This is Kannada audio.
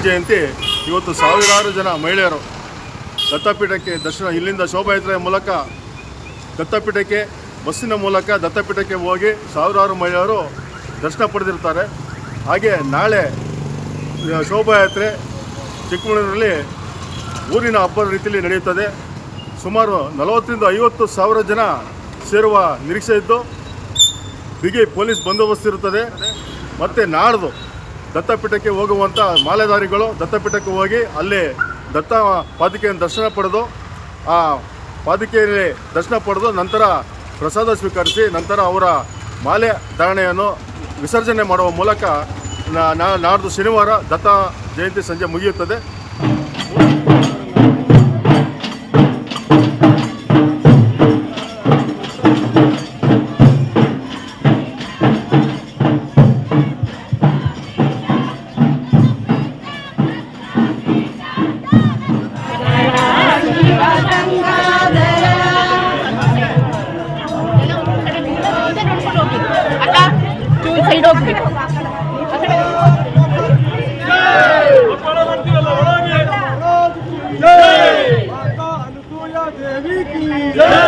ಜಯಂತಿ ಇವತ್ತು ಸಾವಿರಾರು ಜನ ಮಹಿಳೆಯರು ದತ್ತಪೀಠಕ್ಕೆ ದರ್ಶನ, ಇಲ್ಲಿಂದ ಶೋಭಾಯಾತ್ರೆಯ ಮೂಲಕ ದತ್ತಪೀಠಕ್ಕೆ ಬಸ್ಸಿನ ಮೂಲಕ ದತ್ತಪೀಠಕ್ಕೆ ಹೋಗಿ ಸಾವಿರಾರು ಮಹಿಳೆಯರು ದರ್ಶನ ಪಡೆದಿರ್ತಾರೆ. ಹಾಗೆ ನಾಳೆ ಶೋಭಾಯಾತ್ರೆ ಚಿಕ್ಕಮಗಳೂರಿನಲ್ಲಿ ಊರಿನ ಹಬ್ಬದ ರೀತಿಯಲ್ಲಿ ನಡೆಯುತ್ತದೆ. ಸುಮಾರು 40,000-50,000 ಜನ ಸೇರುವ ನಿರೀಕ್ಷೆ ಇದ್ದು ಬಿಗಿ ಪೊಲೀಸ್ ಬಂದೋಬಸ್ತ್ ಇರುತ್ತದೆ. ಮತ್ತು ನಾಡ್ದು ದತ್ತಪೀಠಕ್ಕೆ ಹೋಗುವಂಥ ಮಾಲೆಧಾರಿಗಳು ದತ್ತಪೀಠಕ್ಕೆ ಹೋಗಿ ಅಲ್ಲಿ ದತ್ತ ಪಾದುಕೆಯನ್ನು ದರ್ಶನ ಪಡೆದು ಆ ಪಾದುಕೆಯಲ್ಲಿ ದರ್ಶನ ಪಡೆದು ನಂತರ ಪ್ರಸಾದ ಸ್ವೀಕರಿಸಿ ನಂತರ ಅವರ ಮಾಲೆ ಧಾರಣೆಯನ್ನು ವಿಸರ್ಜನೆ ಮಾಡುವ ಮೂಲಕ ನಾಡ್ದು ಶನಿವಾರ ದತ್ತ ಜಯಂತಿ ಸಂಜೆ ಮುಗಿಯುತ್ತದೆ. देवी की